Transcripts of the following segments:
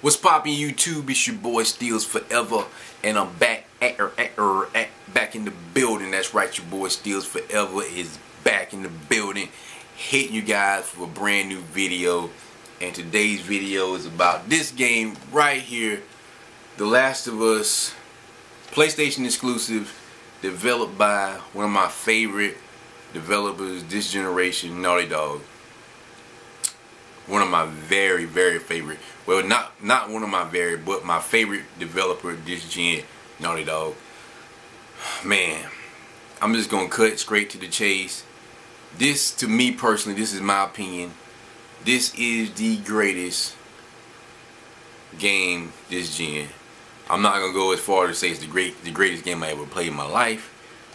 What's poppin' YouTube? It's your boy Steals Forever, and I'm back back in the building. That's right, your boy Steals Forever is back in the building, hitting you guys for a brand new video. And today's video is about this game right here, The Last of Us, PlayStation exclusive, developed by one of my favorite developers this generation, Naughty Dog. One of my very favorite, well, not one of my but my favorite developer this gen, Naughty Dog. Man, I'm just gonna cut straight to the chase. This, to me personally, this is my opinion, this is the greatest game this gen. I'm not gonna go as far to say it's the greatest game I ever played in my life,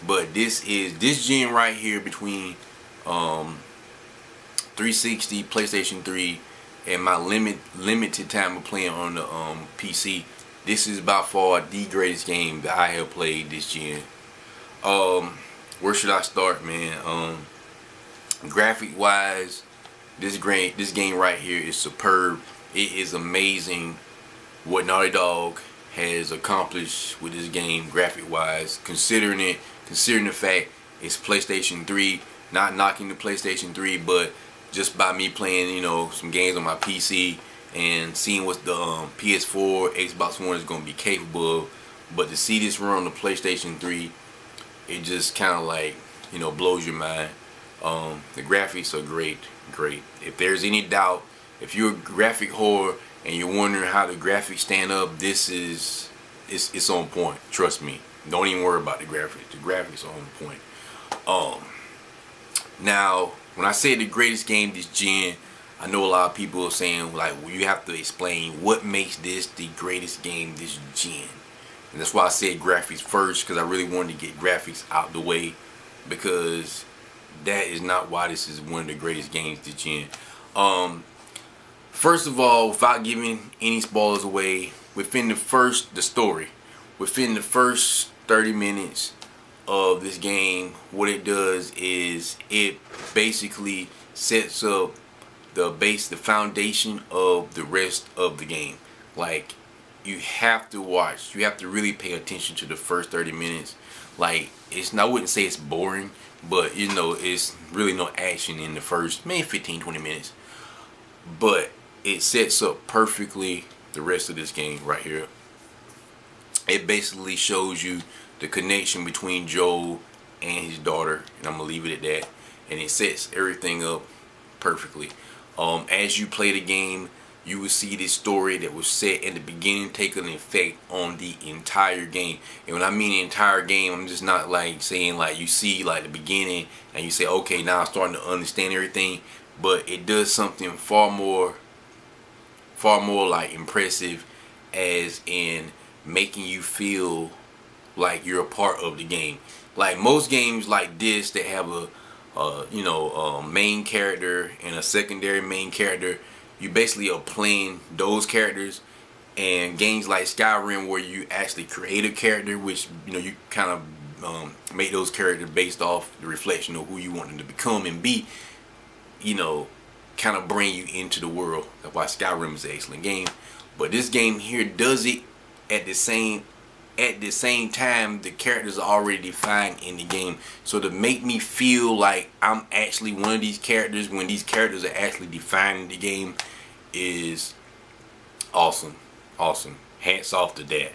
but this gen right here between 360, PlayStation 3, and my limited time of playing on the PC. This is by far the greatest game that I have played this gen. Where should I start, man? Graphic wise, this game right here is superb. It is amazing what Naughty Dog has accomplished with this game graphic wise, considering the fact it's PlayStation 3. Not knocking the PlayStation 3, but just by me playing, some games on my PC and seeing what the PS4, Xbox One is going to be capable of. But to see this run on the PlayStation 3, it just kind of like, blows your mind. The graphics are great. If there's any doubt, if you're a graphic whore and you're wondering how the graphics stand up, it's on point. Trust me. Don't even worry about the graphics. The graphics are on point. Now, when I say the greatest game this gen, I know a lot of people are saying, like, well, you have to explain what makes this the greatest game this gen. And that's why I said graphics first, because I really wanted to get graphics out the way, because that is not why this is one of the greatest games this gen. First of all, without giving any spoilers away, within the first 30 minutes of this game, what it does is it basically sets up the foundation of the rest of the game. Like, you have to watch, you have to really pay attention to the first 30 minutes. Like, I wouldn't say it's boring, but it's really no action in the first maybe 15-20 minutes, but it sets up perfectly the rest of this game right here. It basically shows you the connection between Joel and his daughter, and I'm gonna leave it at that. And it sets everything up perfectly. As you play the game, you will see this story that was set in the beginning take an effect on the entire game. And when I mean the entire game, I'm just not like saying like you see like the beginning and you say, okay, now I'm starting to understand everything. But it does something far more like impressive, as in making you feel like you're a part of the game. Like most games like this that have a main character and a secondary main character, you basically are playing those characters. And games like Skyrim, where you actually create a character, which you kind of make those characters based off the reflection of who you want them to become and be, kind of bring you into the world. That's why Skyrim is an excellent game. But this game here does it at the same time the characters are already defined in the game. So to make me feel like I'm actually one of these characters when these characters are actually defined in the game is awesome. Hats off to that.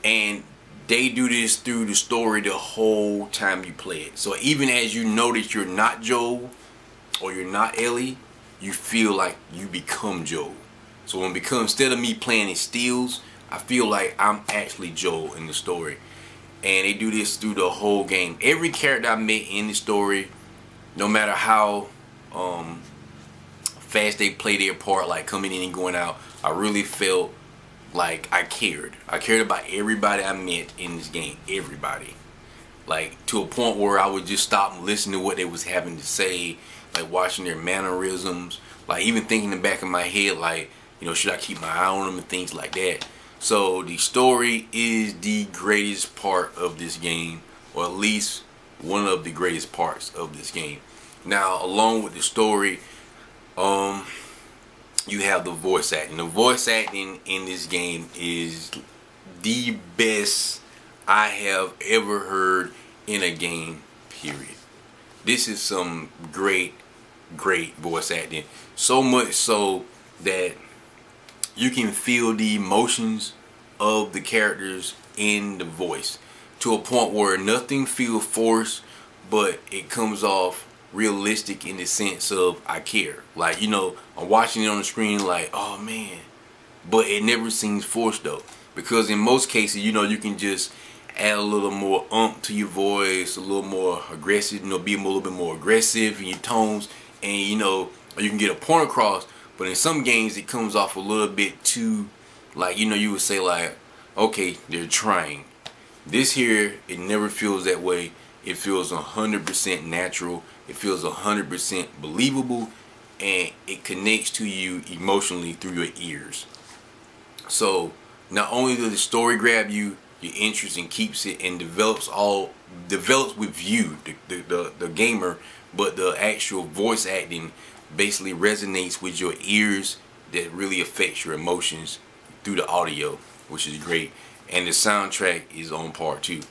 And they do this through the story the whole time you play it. So even as you know that you're not Joel or you're not Ellie, you feel like you become Joel. So when it becomes, instead of me playing as Steals, I feel like I'm actually Joel in the story. And they do this through the whole game. Every character I met in the story, no matter how fast they play their part, like coming in and going out, I really felt like I cared. I cared about everybody I met in this game. Everybody. Like, to a point where I would just stop and listen to what they was having to say, like watching their mannerisms, like even thinking in the back of my head, like, should I keep my eye on them and things like that. So the story is the greatest part of this game, or at least one of the greatest parts of this game. Now, along with the story, you have the voice acting. The voice acting in this game is the best I have ever heard in a game, period. This is some great voice acting. So much so that you can feel the emotions of the characters in the voice to a point where nothing feels forced, but it comes off realistic in the sense of I care. Like, I'm watching it on the screen like, oh man, but it never seems forced though, because in most cases, you can just add a little more to your voice, a little more aggressive, be a little bit more aggressive in your tones, and you can get a point across. But in some games, it comes off a little bit too, like, you would say like, okay, they're trying. This here, it never feels that way. It feels 100% natural. It feels 100% believable, and it connects to you emotionally through your ears. So not only does the story grab you, your interest, and keeps it and develops with you, the gamer, but the actual voice acting basically resonates with your ears, that really affects your emotions through the audio, which is great. And the soundtrack is on par too.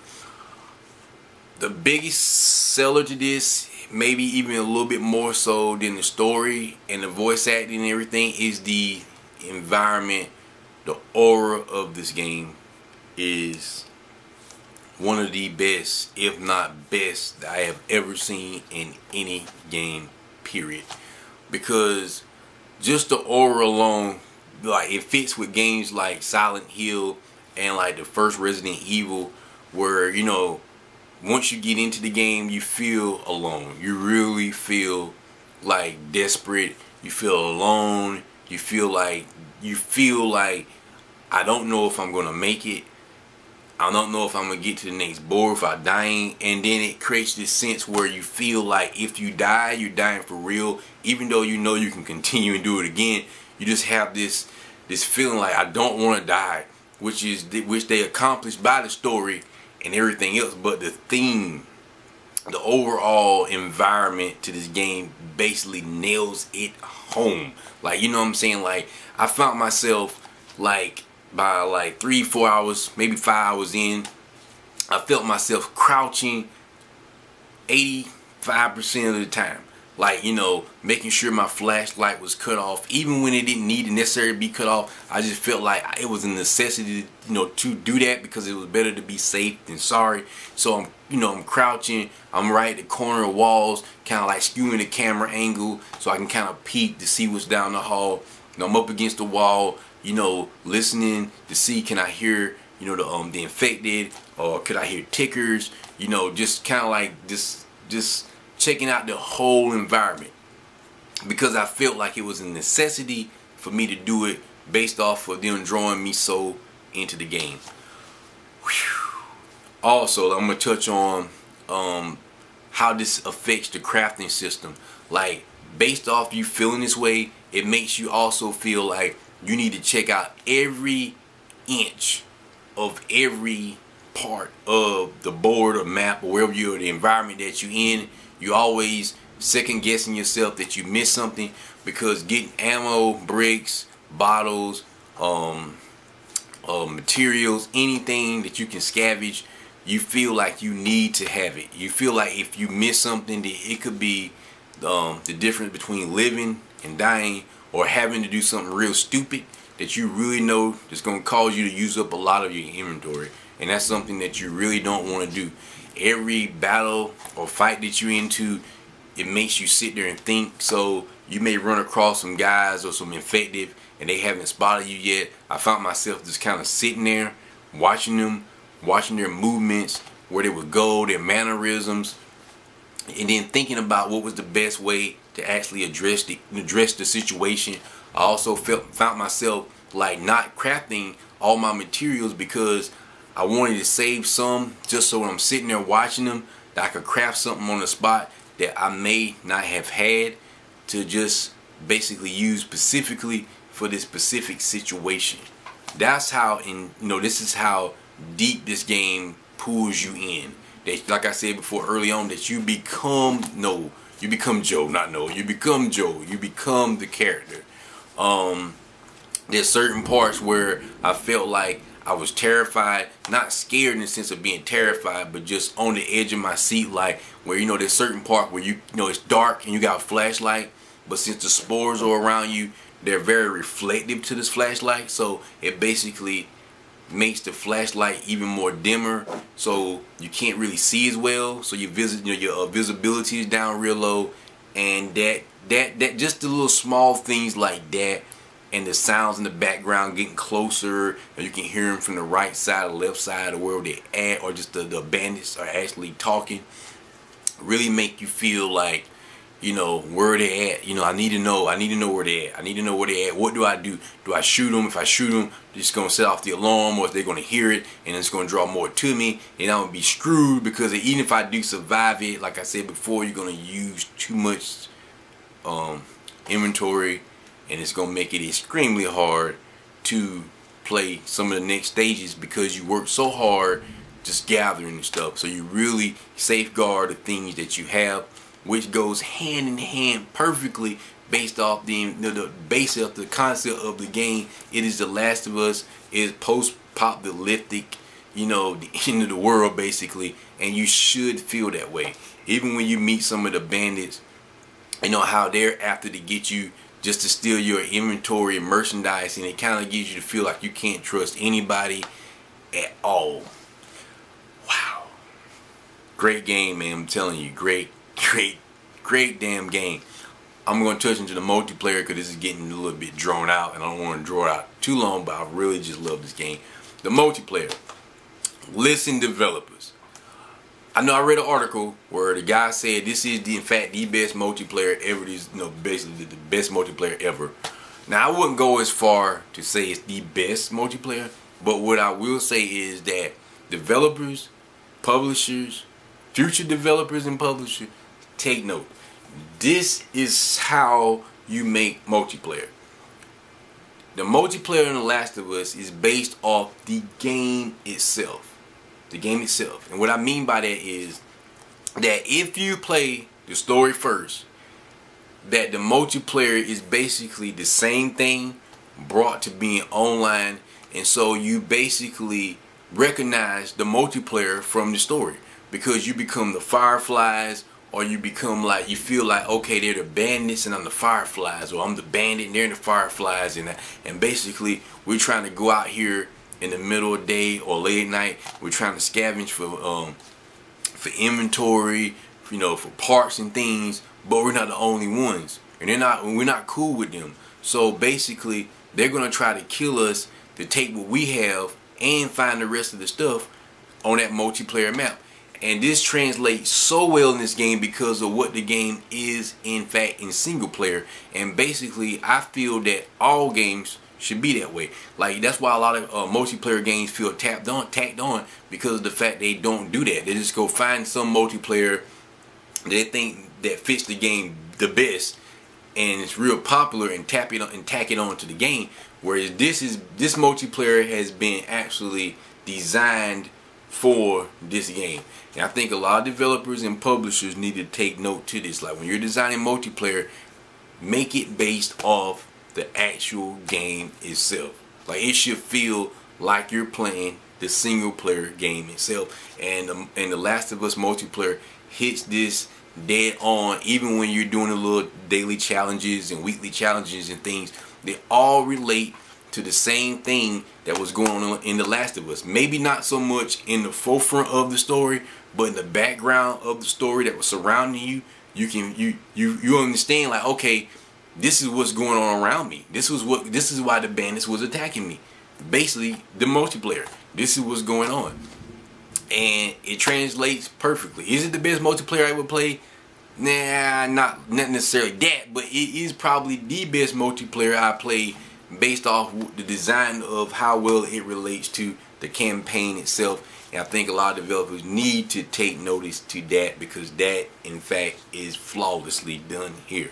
The biggest seller to this, maybe even a little bit more so than the story and the voice acting and everything, is the environment. The aura of this game is one of the best, if not best, that I have ever seen in any game, period. Because just the aura alone, like, it fits with games like Silent Hill and like the first Resident Evil, where once you get into the game, you feel alone. You really feel like desperate. You feel alone. You feel like I don't know if I'm gonna make it. I don't know if I'm gonna get to the next board, if I'm dying. And then it creates this sense where you feel like if you die, you're dying for real. Even though you can continue and do it again, you just have this feeling like I don't want to die, which they accomplished by the story and everything else. But the theme, the overall environment to this game basically nails it home. Like, you know what I'm saying? Like, I found myself, like, by like 3-4 hours, maybe 5 hours in, I felt myself crouching 85% of the time. Like, making sure my flashlight was cut off, even when it didn't need to necessarily be cut off. I just felt like it was a necessity, to do that, because it was better to be safe than sorry. So I'm crouching. I'm right at the corner of walls, kind of like skewing the camera angle so I can kind of peek to see what's down the hall. I'm up against the wall, listening to see, can I hear, the infected, or could I hear tickers? Just kind of like just checking out the whole environment, because I felt like it was a necessity for me to do it based off of them drawing me so into the game. Whew. Also, I'm gonna touch on how this affects the crafting system. Like, based off you feeling this way, it makes you also feel like you need to check out every inch of every part of the board or map or wherever you're, the environment that you're in. You always second guessing yourself that you missed something, because getting ammo, bricks, bottles, materials, anything that you can scavenge, you feel like you need to have it. You feel like if you miss something, that it could be the difference between living and dying, or having to do something real stupid that you really know that's going to cause you to use up a lot of your inventory. And that's something that you really don't want to do. Every battle or fight that you're into, it makes you sit there and think. So you may run across some guys or some infected and they haven't spotted you yet. I found myself just kind of sitting there watching them, watching their movements, where they would go, their mannerisms, and then thinking about what was the best way to actually address the situation. I also found myself like not crafting all my materials, because I wanted to save some, just so when I'm sitting there watching them, that I could craft something on the spot that I may not have had to just basically use specifically for this specific situation. That's how, this is how deep this game pulls you in. That, like I said before early on, that you become Joe, not Noah. You become Joe. You become the character. There's certain parts where I felt like I was terrified, not scared in the sense of being terrified, but just on the edge of my seat, like where there's certain part where it's dark and you got a flashlight, but since the spores are around you, they're very reflective to this flashlight, so it basically makes the flashlight even more dimmer, so you can't really see as well. So your visibility is down real low, and that just the little small things like that, and the sounds in the background getting closer, and you can hear them from the right side or left side or wherever they're at, or just the bandits are actually talking, really make you feel like, where they at. I need to know where they at. I need to know where they at. What do I do? Do I shoot them? If I shoot them, they're just gonna set off the alarm, or if they're gonna hear it and it's gonna draw more to me, and I'm gonna be screwed, because even if I do survive it, like I said before, you're gonna use too much inventory, and it's gonna make it extremely hard to play some of the next stages, because you work so hard just gathering and stuff. So you really safeguard the things that you have, which goes hand in hand perfectly based off the base of the concept of the game. It is The Last of Us. It is post-apocalyptic, the end of the world basically, and you should feel that way. Even when you meet some of the bandits, how they're after to get you just to steal your inventory and merchandise, and it kind of gives you to feel like you can't trust anybody at all. Wow. Great game, man. I'm telling you, great damn game. I'm going to touch into the multiplayer because this is getting a little bit drawn out, and I don't want to draw it out too long, but I really just love this game. The multiplayer. Listen, developers. I know I read an article where the guy said this is in fact the best multiplayer ever. This basically the best multiplayer ever. Now I wouldn't go as far to say it's the best multiplayer, but what I will say is that developers, publishers, future developers and publishers, take note. This is how you make multiplayer. The multiplayer in The Last of Us is based off the game itself. The game itself. And what I mean by that is that if you play the story first, that the multiplayer is basically the same thing brought to being online, and so you basically recognize the multiplayer from the story, because you become the Fireflies, or you become like, you feel like, okay, they're the bandits and I'm the Fireflies, or I'm the bandit and they're the Fireflies, and basically we're trying to go out here in the middle of the day or late at night. We're trying to scavenge for inventory, for parts and things, but we're not the only ones, and we're not cool with them. So basically they're gonna try to kill us to take what we have and find the rest of the stuff on that multiplayer map. And this translates so well in this game because of what the game is in fact in single player. And basically I feel that all games should be that way. Like, that's why a lot of multiplayer games feel tacked on, because of the fact they don't do that. They just go find some multiplayer they think that fits the game the best, and it's real popular, and tack it on to the game. Whereas this multiplayer has been actually designed for this game. And I think a lot of developers and publishers need to take note to this. Like, when you're designing multiplayer, make it based off the actual game itself. Like, it should feel like you're playing the single player game itself. And the Last of Us multiplayer hits this dead on. Even when you're doing the little daily challenges and weekly challenges and things, they all relate to the same thing that was going on in The Last of Us. Maybe not so much in the forefront of the story, but in the background of the story that was surrounding you, you understand, like, okay, this is what's going on around me. This is why the bandits was attacking me. Basically, the multiplayer. This is what's going on. And it translates perfectly. Is it the best multiplayer I ever played? Nah, not necessarily that, but it is probably the best multiplayer I played based off the design of how well it relates to the campaign itself. And I think a lot of developers need to take notice to that, because that, in fact, is flawlessly done here.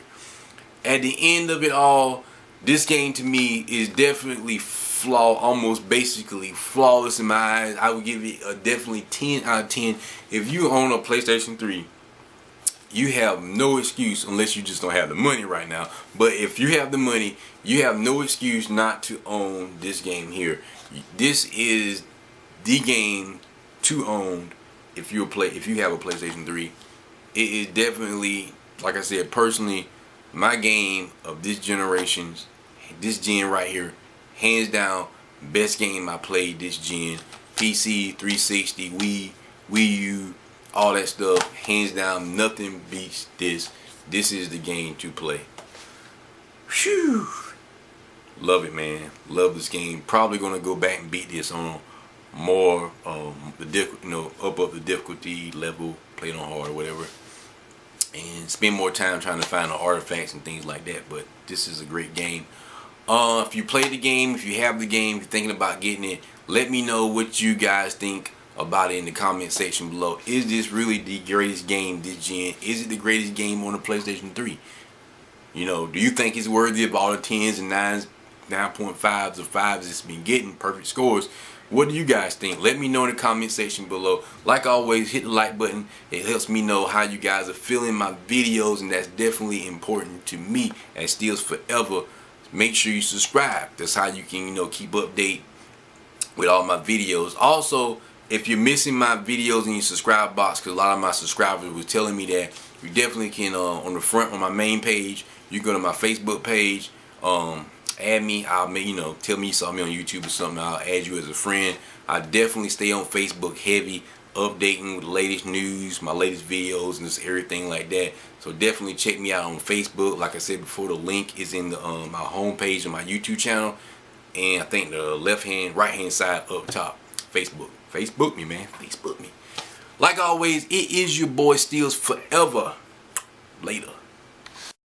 At the end of it all, this game to me is definitely almost basically flawless in my eyes. I would give it a definitely 10 out of 10. If you own a PlayStation 3 you have no excuse unless you just don't have the money right now. But if you have the money, you have no excuse not to own this game here. This is the game to own if you have a PlayStation 3. It is definitely, like I said, personally, my game of this gen right here, hands down, best game I played this gen. PC, 360, Wii U, all that stuff, hands down, nothing beats this. This is the game to play. Whew. Love it, man. Love this game. Probably gonna go back and beat this on more, up the difficulty level, play it on hard or whatever, and spend more time trying to find the artifacts and things like that. But this is a great game. If you play the game, if you have the game, if you're thinking about getting it, let me know what you guys think about it in the comment section below. Is this really the greatest game this gen? Is it the greatest game on the PlayStation 3? You know, do you think it's worthy of all the 10s and 9s, 9.5s or 5s it's been getting, perfect scores? What do you guys think? Let me know in the comment section below. Like always, hit the like button. It helps me know how you guys are feeling my videos, and that's definitely important to me at Steelz Forever. Make sure you subscribe. That's how you can, keep update with all my videos. Also, if you're missing my videos in your subscribe box, because a lot of my subscribers were telling me that, you definitely can, on the front, on my main page, you go to my Facebook page, add me. I'll tell me you saw me on YouTube or something, I'll add you as a friend. I definitely stay on Facebook heavy, updating with the latest news, my latest videos, and just everything like that. So definitely check me out on Facebook. Like I said before, the link is in the my homepage of my YouTube channel, and I think the right hand side up top. Facebook me, man. Facebook me. Like always, it is your boy Steelz Forever. Later.